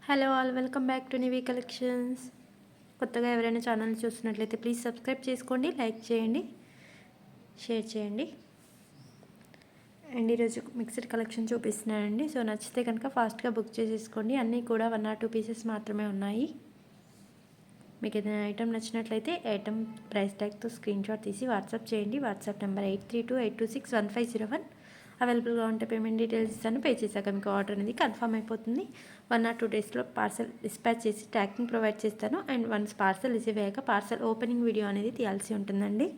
Hello all, welcome back to Nivi collections. కొత్తగా ఎవరైనా channel చూస్తున్నట్లయితే ప్లీజ్ సబ్స్క్రైబ్ చేసుకోండి, లైక్ చేయండి, షేర్ చేయండి. అండ్ ఈరోజు మిక్స్డ్ కలెక్షన్ చూపిస్తున్నానండి. సో నచ్చితే కనుక ఫాస్ట్గా బుక్ చేసేసుకోండి. అన్నీ కూడా 1 or 2 పీసెస్ మాత్రమే ఉన్నాయి. మీకు ఏదైనా ఐటమ్ నచ్చినట్లయితే ఐటమ్ ప్రైస్ ట్యాగ్తో స్క్రీన్ షాట్ తీసి వాట్సాప్ చేయండి. WhatsApp number 8328261501. అవైలబుల్గా ఉంటే పేమెంట్ డీటెయిల్స్ ఇస్తాను. పే చేశాక మీకు ఆర్డర్ అనేది కన్ఫర్మ్ అయిపోతుంది. 1 or 2 డేస్లో పార్సల్ డిస్పాచ్ చేసి ట్రాకింగ్ ప్రొవైడ్ చేస్తాను. అండ్ వన్స్ పార్సల్ రిసీవ్ అయ్యాక పార్సల్ ఓపెనింగ్ వీడియో అనేది తీయాల్సి ఉంటుందండి.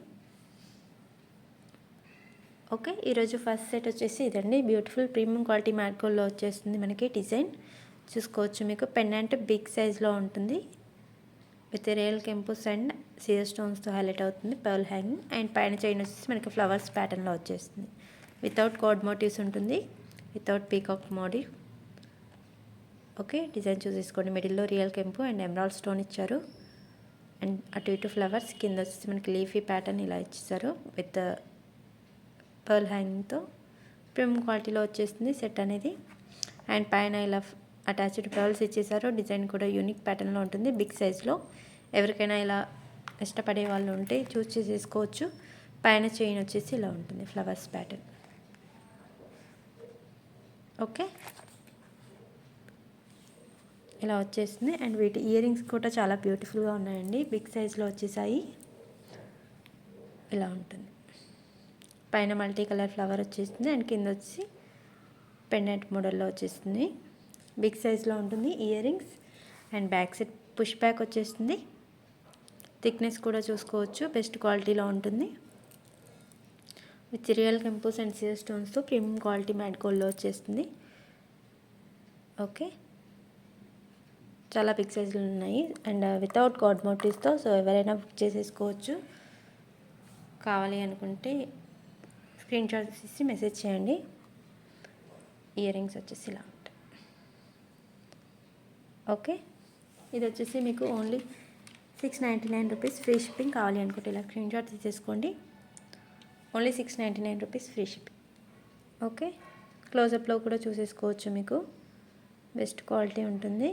ఓకే, ఈరోజు ఫస్ట్ సెట్ వచ్చేసి ఇదండి. బ్యూటిఫుల్ ప్రీమియం క్వాలిటీ మ్యాట్ గోల్డ్లో వచ్చేస్తుంది. మనకి డిజైన్ చూసుకోవచ్చు. మీకు పెండెంట్ బిగ్ సైజ్లో ఉంటుంది. విత్ రియల్ కెంపుస్ అండ్ సీజర్ స్టోన్స్తో హైలైట్ అవుతుంది. పర్ల్ హ్యాంగింగ్ అండ్ పైన చైన్ వచ్చేసి మనకి ఫ్లవర్స్ ప్యాటర్న్లో వచ్చేస్తుంది. వితౌట్ గాడ్ మోటివ్స్ ఉంటుంది, without peacock motive. Okay, design చూసేసుకోండి. మిడిల్లో రియల్ కెంపు అండ్ ఎమరాల్డ్ స్టోన్ ఇచ్చారు. అండ్ అటు ఇటు ఫ్లవర్స్, కింద వచ్చేసి మనకి లీఫీ ప్యాటర్న్ ఇలా ఇచ్చారు విత్ పర్ల్ హ్యాంగింగ్తో. ప్రీమియం క్వాలిటీలో వచ్చేస్తుంది సెట్ అనేది. అండ్ పైన ఇలా అటాచ్డ్ పర్ల్స్ ఇచ్చేసారు. డిజైన్ కూడా యూనిక్ ప్యాటర్న్లో ఉంటుంది, బిగ్ సైజ్లో. ఎవరికైనా ఇలా ఇష్టపడే వాళ్ళు ఉంటే చూస్ చేసేసుకోవచ్చు. పైన చైన్ వచ్చేసి ఇలా ఉంటుంది, ఫ్లవర్స్ ప్యాటర్న్. ఓకే, ఇలా వచ్చేసింది. అండ్ వీటి ఇయర్ రింగ్స్ కూడా చాలా బ్యూటిఫుల్గా ఉన్నాయండి. బిగ్ సైజ్లో వచ్చేసాయి. ఇలా ఉంటుంది. పైన మల్టీ కలర్ ఫ్లవర్ వచ్చేస్తుంది అండ్ కింద వచ్చి పెండెంట్ మోడల్లో వచ్చేస్తుంది. బిగ్ సైజ్లో ఉంటుంది earrings. And back side push back వచ్చేస్తుంది. థిక్నెస్ కూడా చూసుకోవచ్చు, బెస్ట్ క్వాలిటీలో ఉంటుంది. విత్ రియల్ కెంపుస్ అండ్ సీజర్ స్టోన్స్తో ప్రీమియం క్వాలిటీ మ్యాట్ గోల్డ్లో వచ్చేస్తుంది. ఓకే, చాలా బిగ్ సైజులు ఉన్నాయి అండ్ వితౌట్ గాడ్ మోటివ్స్తో. సో ఎవరైనా బుక్ చేసేసుకోవచ్చు. కావాలి అనుకుంటే స్క్రీన్ షాట్ తీసి మెసేజ్ చేయండి. ఇయర్ రింగ్స్ వచ్చేసి ఇలా ఉంటాయి. ఓకే, ఇది వచ్చేసి మీకు ఓన్లీ 699 రూపీస్ ఫ్రీ షిప్పింగ్. కావాలి అనుకుంటే ఇలా స్క్రీన్ షాట్ తీసేసుకోండి. Only 699 rupees free shipping. Okay, క్లోజప్లో కూడా చూసేసుకోవచ్చు. మీకు బెస్ట్ క్వాలిటీ ఉంటుంది.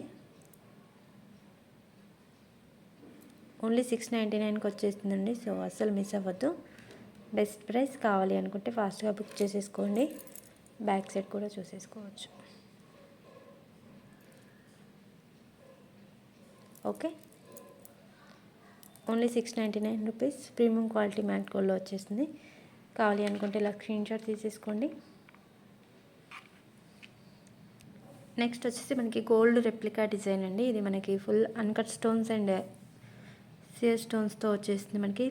ఓన్లీ 699కి వచ్చేస్తుందండి. సో అస్సలు మిస్ అవ్వద్దు. Best price. కావాలి అనుకుంటే ఫాస్ట్గా బుక్ చేసేసుకోండి. బ్యాక్ సైడ్ కూడా చూసేసుకోవచ్చు. Okay, only 699 rupees premium quality matt గోల్డ్లో వచ్చేస్తుంది. కావాలి అనుకుంటే ఇలా స్క్రీన్ షాట్ తీసేసుకోండి. నెక్స్ట్ వచ్చేసి మనకి గోల్డ్ రెప్లికా డిజైన్ అండి. ఇది మనకి full uncut stones and CZ స్టోన్స్తో వచ్చేస్తుంది. మనకి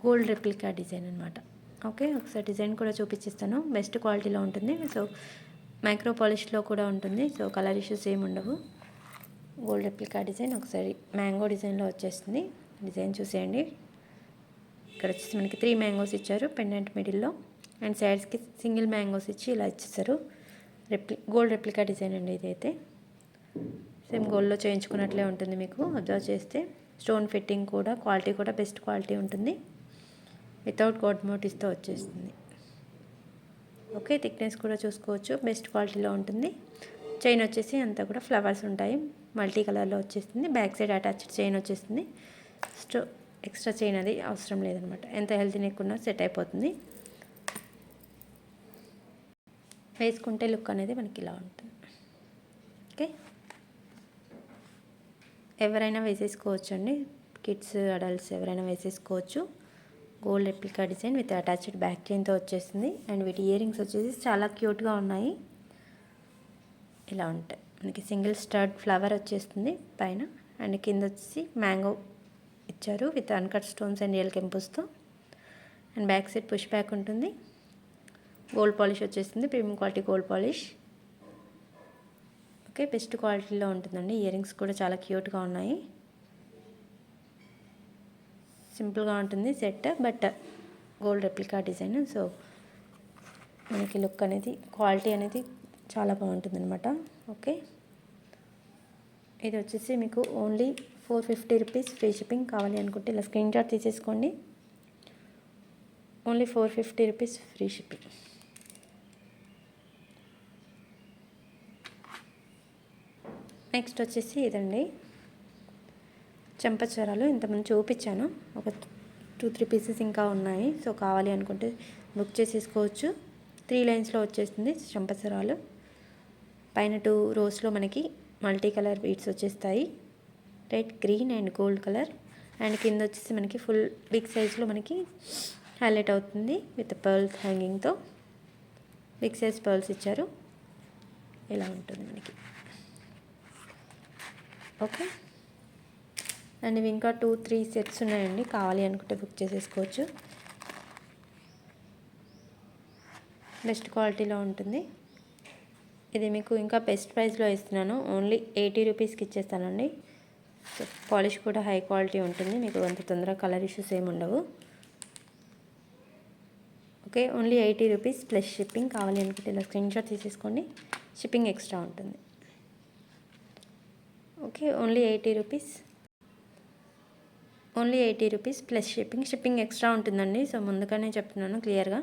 గోల్డ్ రెప్లికా డిజైన్ అనమాట. ఓకే, ఒకసారి డిజైన్ కూడా చూపించేస్తాను. బెస్ట్ క్వాలిటీలో ఉంటుంది. సో మైక్రో పాలిష్లో కూడా ఉంటుంది. సో కలర్ ఇష్యూస్ ఏమి ఉండవు. గోల్డ్ రెప్లికా డిజైన్ ఒకసారి మ్యాంగో డిజైన్లో వచ్చేస్తుంది. డిజైన్ చూసేయండి. ఇక్కడ వచ్చేసి మనకి 3 మ్యాంగోస్ ఇచ్చారు పెండెంట్ మిడిల్లో. అండ్ సైడ్స్కి సింగిల్ మ్యాంగోస్ ఇచ్చి ఇలా ఇచ్చేసారు. గోల్డ్ రెప్లికా డిజైన్ అండి ఇదైతే. సేమ్ గోల్డ్లో చేయించుకున్నట్లే ఉంటుంది. మీకు అబ్జర్వ్ చేస్తే స్టోన్ ఫిట్టింగ్ కూడా క్వాలిటీ కూడా బెస్ట్ క్వాలిటీ ఉంటుంది. వితౌట్ గాడ్ మోటివ్స్తో వచ్చేస్తుంది. ఓకే, థిక్నెస్ కూడా చూసుకోవచ్చు, బెస్ట్ క్వాలిటీలో ఉంటుంది. చైన్ వచ్చేసి అంతా కూడా ఫ్లవర్స్ ఉంటాయి, మల్టీ కలర్లో వచ్చేస్తుంది. బ్యాక్ సైడ్ అటాచ్డ్ చైన్ వచ్చేస్తుంది. ఎక్స్ట్రా చైన్ అది అవసరం లేదనమాట. ఎంత హెల్తీ నెక్ ఉన్నా సెట్ అయిపోతుంది. వేసుకుంటే లుక్ అనేది మనకి ఇలా ఉంటుంది. ఓకే, ఎవరైనా వేసేసుకోవచ్చు అండి. కిడ్స్, అడల్ట్స్ ఎవరైనా వేసేసుకోవచ్చు. Gold replica design with attached back చైన్తో వచ్చేస్తుంది. అండ్ వీటి ఇయర్ రింగ్స్ వచ్చేసి చాలా క్యూట్గా ఉన్నాయి. ఇలా ఉంటాయి. మనకి సింగిల్ స్టడ్ ఫ్లవర్ వచ్చేస్తుంది పైన. అండ్ కింద వచ్చేసి మ్యాంగో ఇచ్చారు with uncut stones and real కెంపుస్తో. And back side push back ఉంటుంది. గోల్డ్ పాలిష్ వచ్చేస్తుంది, premium quality gold polish. Okay, best క్వాలిటీలో ఉంటుందండి. ఇయర్ రింగ్స్ కూడా చాలా క్యూట్గా ఉన్నాయి. సింపుల్గా ఉంటుంది set, but gold replica design. So మనకి లుక్ అనేది, క్వాలిటీ అనేది చాలా బాగుంటుంది అనమాట. ఓకే, ఇది వచ్చేసి మీకు ఓన్లీ 450 రూపీస్ ఫ్రీ షిప్పింగ్. కావాలి అనుకుంటే ఇలా స్క్రీన్ షాట్ తీసేసుకోండి. Only 450 rupees free shipping. Next వచ్చేసి ఇదండి చెంపచరాలు. ఇంతకుముందు చూపించాను, ఒక 2-3 పీసెస్ ఇంకా ఉన్నాయి. సో కావాలి అనుకుంటే బుక్ చేసేసుకోవచ్చు. 3 లైన్స్లో వచ్చేస్తుంది చెంపచరాలు. పైన 2 రోస్లో మనకి మల్టీ కలర్ బీడ్స్ వచ్చేస్తాయి, red, green and gold colour. And కింద వచ్చేసి మనకి ఫుల్ బిగ్ సైజ్లో మనకి హైలైట్ అవుతుంది విత్ పర్ల్స్ హ్యాంగింగ్తో. బిగ్ సైజ్ పర్ల్స్ ఇచ్చారు. ఇలా ఉంటుంది మనకి. ఓకే, అండ్ ఇవి ఇంకా 2-3 సెట్స్ ఉన్నాయండి. కావాలి అనుకుంటే బుక్ చేసేసుకోవచ్చు. బెస్ట్ క్వాలిటీలో ఉంటుంది. ఇది మీకు ఇంకా బెస్ట్ ప్రైస్లో ఇస్తున్నాను. ఓన్లీ 80 రూపీస్కి ఇచ్చేస్తానండి. సో పాలిష్ కూడా హై క్వాలిటీ ఉంటుంది, మీకు అంత తొందరగా కలర్ ఇష్యూస్ ఏమి ఉండవు. Okay, only 80 rupees plus shipping. కావాలి అనుకుంటే ఇలా స్క్రీన్షాట్ తీసేసుకోండి, షిప్పింగ్ ఎక్స్ట్రా ఉంటుంది. Okay, only 80 rupees, only 80 rupees plus shipping. Shipping extra ఉంటుందండి. సో ముందుగానే చెప్తున్నాను క్లియర్గా.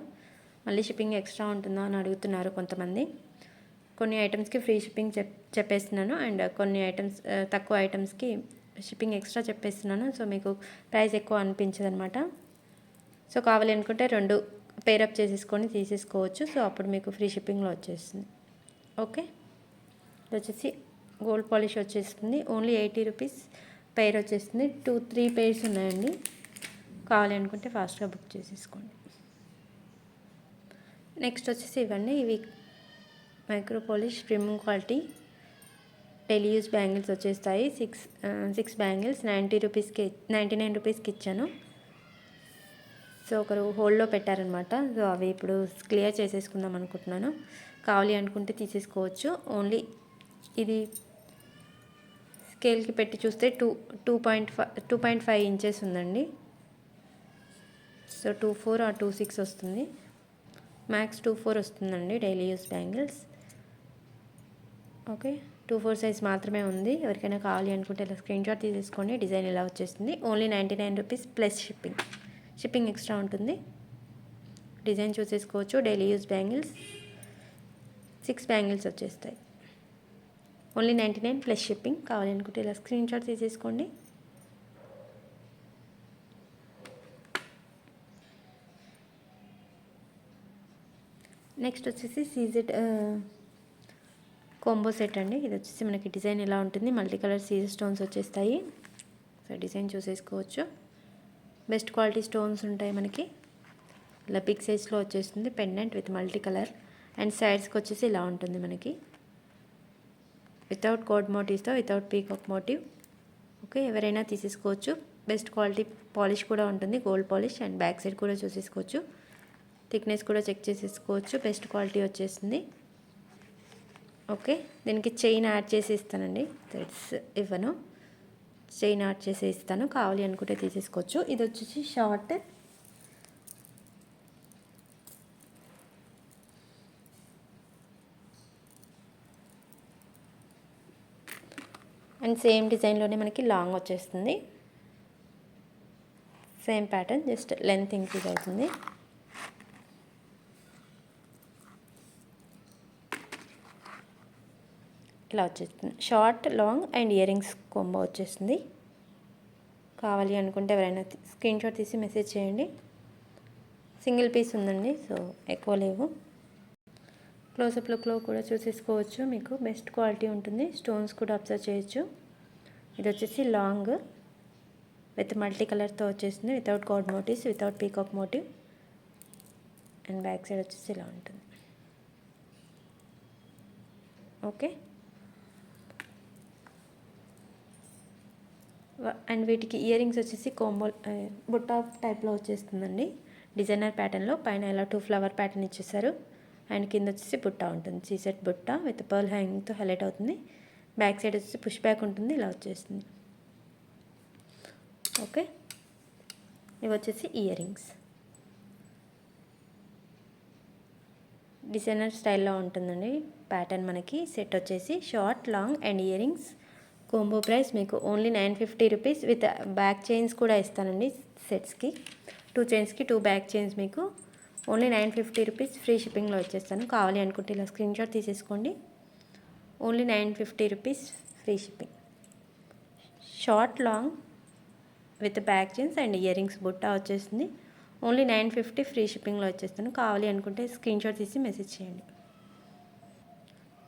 మళ్ళీ షిప్పింగ్ ఎక్స్ట్రా ఉంటుందా అని అడుగుతున్నారు కొంతమంది. కొన్ని ఐటమ్స్కి ఫ్రీ షిప్పింగ్ చెప్పేస్తున్నాను, అండ్ కొన్ని ఐటమ్స్ తక్కువ ఐటమ్స్కి షిప్పింగ్ ఎక్స్ట్రా చెప్పేస్తున్నాను. సో మీకు ప్రైస్ ఎక్కువ అనిపించదు అనమాట. సో కావాలి అనుకుంటే 2 పేరప్ చేసేసుకొని తీసేసుకోవచ్చు. సో అప్పుడు మీకు ఫ్రీ షిప్పింగ్లో వచ్చేస్తుంది. ఓకే, ఇది వచ్చేసి గోల్డ్ పాలిష్ వచ్చేస్తుంది. ఓన్లీ 80 రూపీస్ పెయిర్ వచ్చేస్తుంది. 2-3 పెయిర్స్ ఉన్నాయండి. కావాలి అనుకుంటే ఫాస్ట్గా బుక్ చేసేసుకోండి. నెక్స్ట్ వచ్చేసి ఇవ్వండి, ఇవి micro polish premium quality daily use bangles వచ్చేస్తాయి. 6 బ్యాంగిల్స్ 99 రూపీస్కి ఇచ్చాను. సో ఒకరు హోల్డ్లో పెట్టారనమాట. సో అవి ఇప్పుడు క్లియర్ చేసేసుకుందాం అనుకుంటున్నాను. కావాలి అనుకుంటే తీసేసుకోవచ్చు. ఓన్లీ ఇది స్కేల్కి పెట్టి చూస్తే 2.5 ఇంచెస్ ఉందండి. సో 24 or 26 వస్తుంది, మ్యాక్స్ 24 వస్తుందండి daily use bangles. Okay, 24 size మాత్రమే ఉంది. ఎవరికైనా కావాలి అనుకుంటే ఇలా స్క్రీన్షాట్ తీసేసుకోండి. డిజైన్ ఇలా వచ్చేస్తుంది. Only 99 rupees plus shipping. Shipping extra ఉంటుంది. డిజైన్ చూసేసుకోవచ్చు. డైలీ యూస్ బ్యాంగిల్స్ 6 బ్యాంగిల్స్ వచ్చేస్తాయి. Only 99 plus shipping. కావాలి అనుకుంటే ఇలా స్క్రీన్షాట్ తీసేసుకోండి. నెక్స్ట్ వచ్చేసి సీజెడ్ కాంబో సెట్ అండి. ఇది వచ్చేసి మనకి డిజైన్ ఇలా ఉంటుంది. మల్టీ కలర్ సీజెడ్ స్టోన్స్ వచ్చేస్తాయి. సో డిజైన్ చూసేసుకోవచ్చు. బెస్ట్ క్వాలిటీ స్టోన్స్ ఉంటాయి మనకి. ఇలా బిగ్ సైజ్లో వచ్చేస్తుంది pendant with multi colour. And సైడ్స్కి వచ్చేసి ఇలా ఉంటుంది మనకి, వితౌట్ కోడ్ మోటివ్స్తో, వితౌట్ పీకాక్ మోటివ్. ఓకే, ఎవరైనా తీసేసుకోవచ్చు. బెస్ట్ క్వాలిటీ పాలిష్ కూడా ఉంటుంది, gold polish. And back side కూడా చూసేసుకోవచ్చు. థిక్నెస్ కూడా చెక్ చేసేసుకోవచ్చు. బెస్ట్ క్వాలిటీ వచ్చేస్తుంది. ఓకే, దీనికి చైన్ యాడ్ చేసి ఇస్తానండి. థ్రెడ్స్ ఇవ్వను, చైన్ యాడ్ చేసి ఇస్తాను. కావాలి అనుకుంటే తీసేసుకోవచ్చు. ఇది వచ్చేసి షార్ట్ అండ్ సేమ్ డిజైన్లోనే మనకి లాంగ్ వచ్చేస్తుంది. Same pattern, just length increase అవుతుంది. ఇలా వచ్చేస్తుంది. Short, long and ear rings combo వచ్చేస్తుంది. కావాలి అనుకుంటే ఎవరైనా స్క్రీన్షాట్ తీసి మెసేజ్ చేయండి. సింగిల్ పీస్ ఉందండి, సో ఎక్కువ లేవు. క్లోజప్ లుక్లో కూడా చూసేసుకోవచ్చు. మీకు బెస్ట్ క్వాలిటీ ఉంటుంది. స్టోన్స్ కూడా అబ్జర్వ్ చేయొచ్చు. ఇది వచ్చేసి లాంగ్ విత్ మల్టీ కలర్తో వచ్చేసింది, without god motives, without peacock motive. And back side వచ్చేసి ఇలా ఉంటుంది. ఓకే, అండ్ వీటికి ఇయర్ రింగ్స్ వచ్చేసి కోంబో బుట్ట టైప్లో వచ్చేస్తుందండి. డిజైనర్ ప్యాటర్న్లో పైన ఇలా 2 ఫ్లవర్ ప్యాటర్న్ ఇచ్చేసారు. అండ్ కింద వచ్చేసి బుట్ట ఉంటుంది, సీసెట్ బుట్ట విత్ పర్ల్ హ్యాంగింగ్తో హైలైట్ అవుతుంది. బ్యాక్ సైడ్ వచ్చేసి పుష్ బ్యాక్ ఉంటుంది, ఇలా వచ్చేస్తుంది. ఓకే, ఇవి వచ్చేసి ఇయర్ రింగ్స్ డిజైనర్ స్టైల్లో ఉంటుందండి ప్యాటర్న్. మనకి సెట్ వచ్చేసి short, long and earrings. Combo price మీకు only 950 rupees with back chains కూడా ఇస్తానండి. సెట్స్కి 2 చైన్స్కి 2 బ్యాక్ చైన్స్ మీకు ఓన్లీ 950 రూపీస్ ఫ్రీ షిప్పింగ్లో వచ్చేస్తాను. కావాలి అనుకుంటే ఇలా స్క్రీన్షాట్ తీసేసుకోండి. Only 950 rupees free shipping. Short long with back chains and earrings బుట్ట వచ్చేస్తుంది. ఓన్లీ 950 ఫ్రీ షిప్పింగ్లో వచ్చేస్తాను. కావాలి అనుకుంటే స్క్రీన్ షాట్ తీసి మెసేజ్ చేయండి.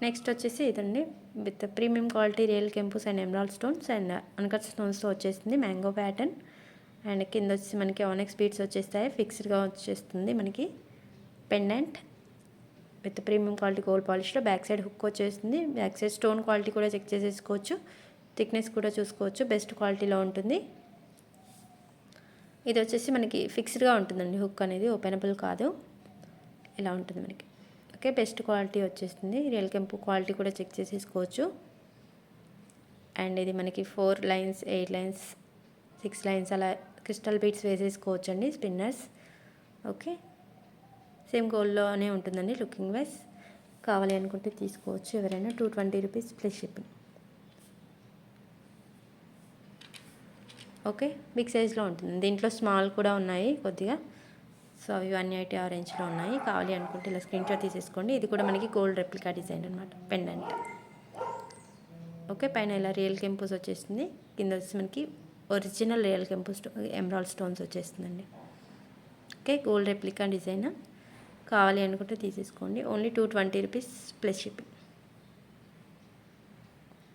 నెక్స్ట్ వచ్చేసి ఇదండి, విత్ ప్రీమియం క్వాలిటీ రియల్ కెంపుస్ and emerald stones and uncut స్టోన్స్తో వచ్చేస్తుంది. మ్యాంగో ప్యాటర్న్ అండ్ కింద వచ్చేసి మనకి ఆనెక్స్ బీడ్స్ వచ్చేస్తాయి. ఫిక్స్డ్గా వచ్చేస్తుంది మనకి pendant with premium quality gold పాలిష్లో. బ్యాక్ సైడ్ హుక్ వచ్చేస్తుంది. బ్యాక్ సైడ్ స్టోన్ క్వాలిటీ కూడా చెక్ చేసేసుకోవచ్చు. థిక్నెస్ కూడా చూసుకోవచ్చు. బెస్ట్ క్వాలిటీలో ఉంటుంది. ఇది వచ్చేసి మనకి ఫిక్స్డ్గా ఉంటుందండి. హుక్ అనేది ఓపెనబుల్ కాదు. ఇలా ఉంటుంది మనకి. ఓకే, బెస్ట్ క్వాలిటీ వచ్చేస్తుంది. రియల్ కెంపు క్వాలిటీ కూడా చెక్ చేసేసుకోవచ్చు. అండ్ ఇది మనకి 4 లైన్స్ 8 లైన్స్ 6 లైన్స్ అలా క్రిస్టల్ బీడ్స్ వేసేసుకోవచ్చు అండి, స్పిన్నర్స్. ఓకే, సేమ్ గోల్డ్లోనే ఉంటుందండి లుకింగ్ వైజ్. కావాలి అనుకుంటే తీసుకోవచ్చు ఎవరైనా. 220 rupees plus shipping. Okay, big సైజ్లో ఉంటుంది. దీంట్లో స్మాల్ కూడా ఉన్నాయి కొద్దిగా. సో అవి 180 ఆ రేంజ్లో ఉన్నాయి. కావాలి అనుకుంటే ఇలా స్క్రీన్ షాట్ తీసేసుకోండి. ఇది కూడా మనకి గోల్డ్ రెప్లికా డిజైన్ అనమాట, పెండెంట్. ఓకే, పైన ఇలా రియల్ కెంపుస్ వచ్చేస్తుంది. కింద వచ్చి మనకి ఒరిజినల్ రియల్ కెంపుస్ ఎమరాల్డ్ స్టోన్స్ వచ్చేస్తుందండి. Okay, gold replica design. కావాలి అనుకుంటే తీసేసుకోండి. Only 220 rupees plus shipping.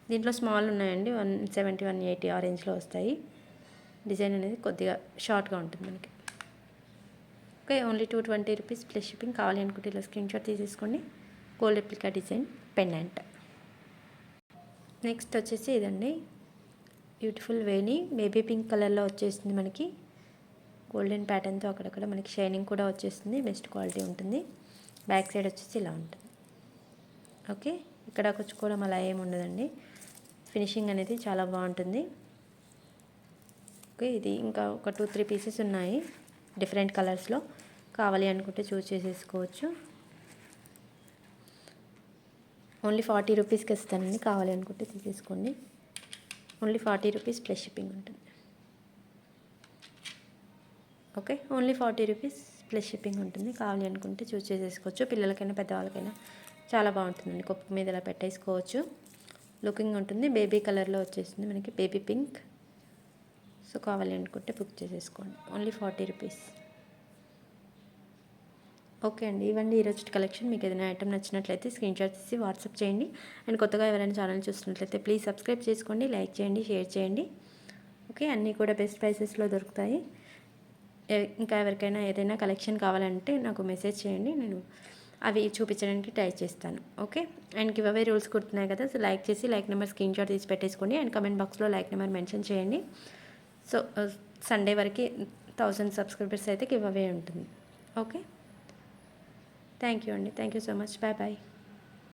దీంట్లో స్మాల్ ఉన్నాయండి, 170 180 ఆ రేంజ్లో వస్తాయి. డిజైన్ అనేది కొద్దిగా షార్ట్గా ఉంటుంది మనకి. Okay, only 220 rupees plus shipping. కావాలి అనుకుంటే ఇలా స్క్రీన్ షాట్ తీసేసుకోండి. Gold replica design pendant. Next వచ్చేసి ఇదండి, బ్యూటిఫుల్ వేణి బేబీ పింక్ కలర్లో వచ్చేస్తుంది మనకి. గోల్డెన్ ప్యాటర్న్తో అక్కడక్కడ మనకి షైనింగ్ కూడా వచ్చేస్తుంది. బెస్ట్ క్వాలిటీ ఉంటుంది. బ్యాక్ సైడ్ వచ్చేసి ఇలా ఉంటుంది. ఓకే, ఇక్కడ కూర్చుకోవడం అలా ఏమి ఉండదండి. ఫినిషింగ్ అనేది చాలా బాగుంటుంది. ఓకే, ఇది ఇంకా ఒక 2-3 పీసెస్ ఉన్నాయి డిఫరెంట్ కలర్స్లో. కావాలి అనుకుంటే చూస్ చేసేసుకోవచ్చు. ఓన్లీ 40 రూపీస్కి ఇస్తానండి. కావాలి అనుకుంటే తీసేసుకోండి. ఓన్లీ 40 రూపీస్ ప్లస్ షిప్పింగ్ ఉంటుంది. Okay, only 40 rupees plus shipping ఉంటుంది. కావాలి అనుకుంటే చూస్ చేసేసుకోవచ్చు. పిల్లలకైనా పెద్దవాళ్ళకైనా చాలా బాగుంటుందండి. కొప్పు మీద ఇలా పెట్టేసుకోవచ్చు. లుకింగ్ ఉంటుంది. బేబీ కలర్లో వచ్చేస్తుంది మనకి, బేబీ పింక్. సో కావాలి అనుకుంటే బుక్ చేసేసుకోండి. Only 40 rupees. ఓకే అండి, ఇవ్వండి ఈరోజు కలెక్షన్. మీకు ఏదైనా ఐటమ్ నచ్చినట్లయితే స్క్రీన్ షాట్ తీసి వాట్సాప్ చేయండి. అండ్ కొత్తగా ఎవరైనా ఛానల్ చూస్తున్నట్లయితే ప్లీజ్ సబ్స్క్రైబ్ చేసుకోండి, లైక్ చేయండి, షేర్ చేయండి. ఓకే, అన్నీ కూడా బెస్ట్ ప్రైసెస్లో దొరుకుతాయి. ఇంకా ఎవరికైనా ఏదైనా కలెక్షన్ కావాలంటే నాకు మెసేజ్ చేయండి, నేను అవి చూపించడానికి ట్రై చేస్తాను. Okay, and giveaway rules కుడుతున్నాయి కదా. సో లైక్ చేసి లైక్ నెంబర్ స్క్రీన్ షాట్ తీసి పెట్టేసుకోండి. అండ్ కమెంట్ బాక్స్లో లైక్ నెంబర్ మెన్షన్ చేయండి. సో సండే వరకు 1000 సబ్స్క్రైబర్స్ అయితే గివ్ అవే ఉంటుంది. ఓకే, థ్యాంక్ యూ అండి. Thank you so much. Bye bye.